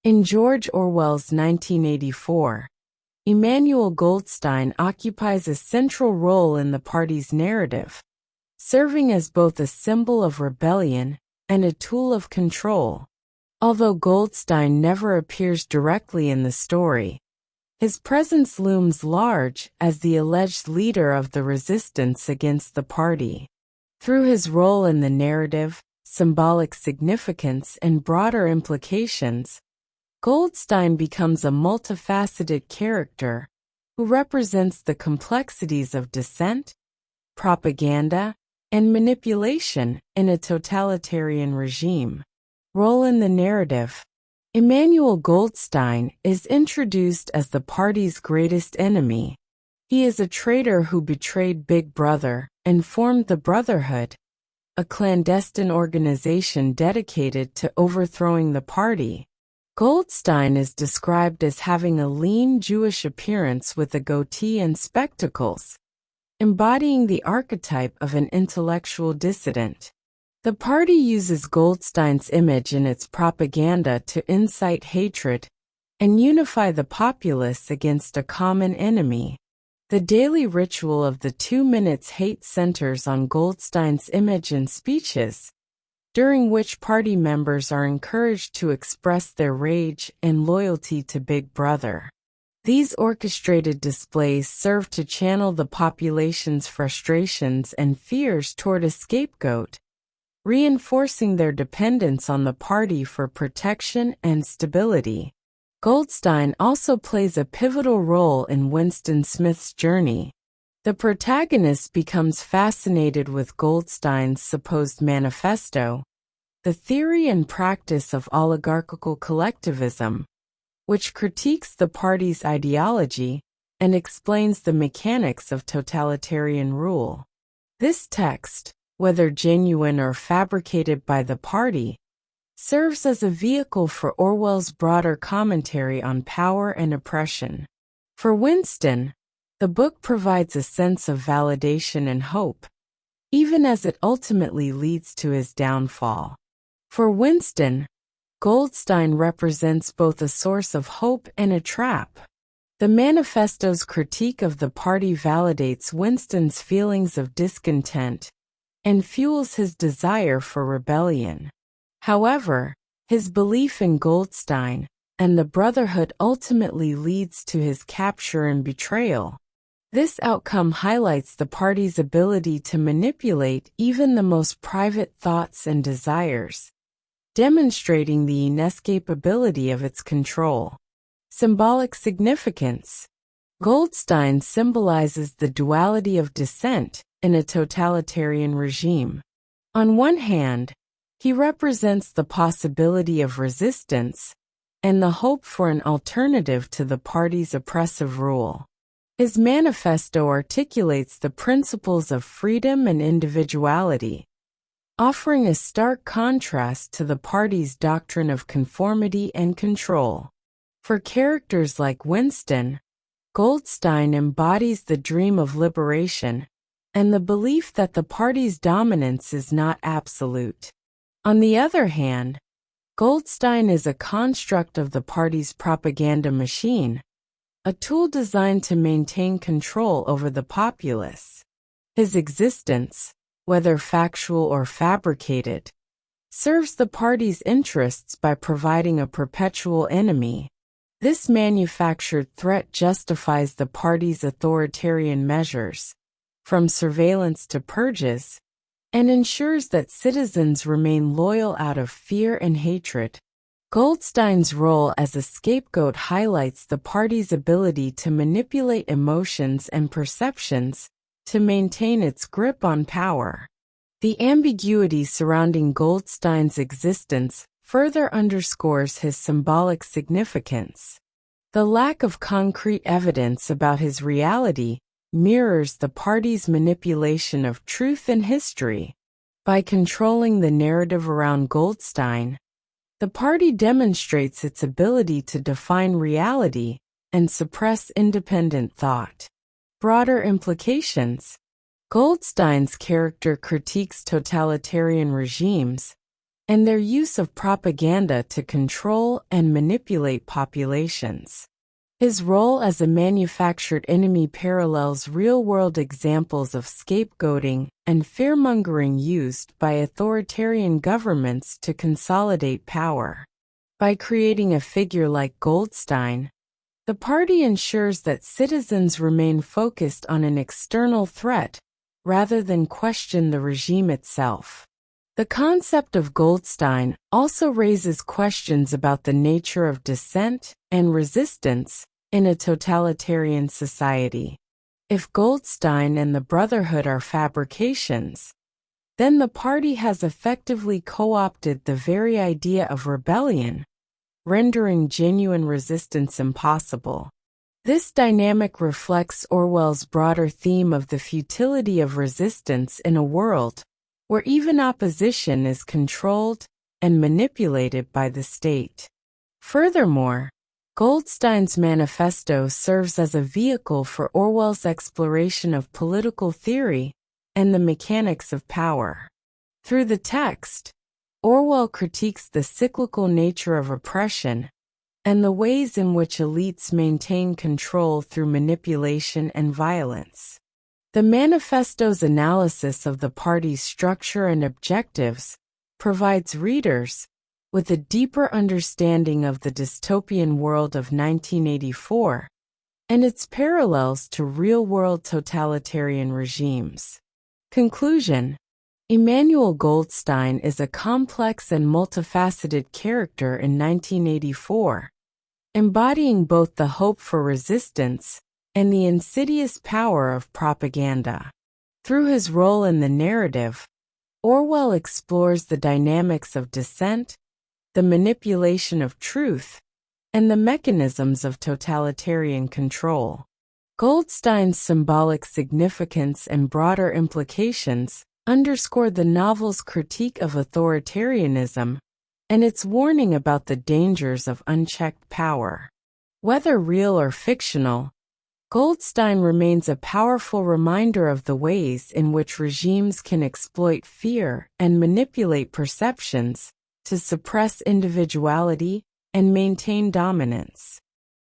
In George Orwell's 1984, Emmanuel Goldstein occupies a central role in the party's narrative, serving as both a symbol of rebellion and a tool of control. Although Goldstein never appears directly in the story, his presence looms large as the alleged leader of the resistance against the party. Through his role in the narrative, symbolic significance, and broader implications, Goldstein becomes a multifaceted character who represents the complexities of dissent, propaganda, and manipulation in a totalitarian regime. Role in the narrative. Emmanuel Goldstein is introduced as the party's greatest enemy. He is a traitor who betrayed Big Brother and formed the Brotherhood, a clandestine organization dedicated to overthrowing the party. Goldstein is described as having a lean Jewish appearance with a goatee and spectacles, embodying the archetype of an intellectual dissident. The party uses Goldstein's image in its propaganda to incite hatred and unify the populace against a common enemy. The daily ritual of the 2 minutes hate centers on Goldstein's image and speeches, during which party members are encouraged to express their rage and loyalty to Big Brother. These orchestrated displays serve to channel the population's frustrations and fears toward a scapegoat, reinforcing their dependence on the party for protection and stability. Goldstein also plays a pivotal role in Winston Smith's journey. The protagonist becomes fascinated with Goldstein's supposed manifesto, the theory and practice of oligarchical collectivism, which critiques the party's ideology and explains the mechanics of totalitarian rule. This text, whether genuine or fabricated by the party, serves as a vehicle for Orwell's broader commentary on power and oppression. For Winston, the book provides a sense of validation and hope, even as it ultimately leads to his downfall. For Winston, Goldstein represents both a source of hope and a trap. The manifesto's critique of the party validates Winston's feelings of discontent and fuels his desire for rebellion. However, his belief in Goldstein and the Brotherhood ultimately leads to his capture and betrayal. This outcome highlights the party's ability to manipulate even the most private thoughts and desires, demonstrating the inescapability of its control. Symbolic significance. Goldstein symbolizes the duality of dissent in a totalitarian regime. On one hand, he represents the possibility of resistance and the hope for an alternative to the party's oppressive rule. His manifesto articulates the principles of freedom and individuality, offering a stark contrast to the party's doctrine of conformity and control. For characters like Winston, Goldstein embodies the dream of liberation and the belief that the party's dominance is not absolute. On the other hand, Goldstein is a construct of the party's propaganda machine, a tool designed to maintain control over the populace. His existence, whether factual or fabricated, serves the party's interests by providing a perpetual enemy. This manufactured threat justifies the party's authoritarian measures, from surveillance to purges, and ensures that citizens remain loyal out of fear and hatred. Goldstein's role as a scapegoat highlights the party's ability to manipulate emotions and perceptions to maintain its grip on power. The ambiguity surrounding Goldstein's existence further underscores his symbolic significance. The lack of concrete evidence about his reality mirrors the party's manipulation of truth and history. By controlling the narrative around Goldstein, the party demonstrates its ability to define reality and suppress independent thought. Broader implications. Goldstein's character critiques totalitarian regimes, and their use of propaganda to control and manipulate populations. His role as a manufactured enemy parallels real-world examples of scapegoating and fearmongering used by authoritarian governments to consolidate power. By creating a figure like Goldstein, the party ensures that citizens remain focused on an external threat rather than question the regime itself. The concept of Goldstein also raises questions about the nature of dissent and resistance in a totalitarian society. If Goldstein and the Brotherhood are fabrications, then the party has effectively co-opted the very idea of rebellion, rendering genuine resistance impossible. This dynamic reflects Orwell's broader theme of the futility of resistance in a world where even opposition is controlled and manipulated by the state. Furthermore, Goldstein's manifesto serves as a vehicle for Orwell's exploration of political theory and the mechanics of power. Through the text, Orwell critiques the cyclical nature of oppression and the ways in which elites maintain control through manipulation and violence. The manifesto's analysis of the party's structure and objectives provides readers with a deeper understanding of the dystopian world of 1984 and its parallels to real-world totalitarian regimes. Conclusion: Emmanuel Goldstein is a complex and multifaceted character in 1984, embodying both the hope for resistance and the insidious power of propaganda. Through his role in the narrative, Orwell explores the dynamics of dissent, the manipulation of truth, and the mechanisms of totalitarian control. Goldstein's symbolic significance and broader implications underscore the novel's critique of authoritarianism and its warning about the dangers of unchecked power. Whether real or fictional, Goldstein remains a powerful reminder of the ways in which regimes can exploit fear and manipulate perceptions to suppress individuality and maintain dominance.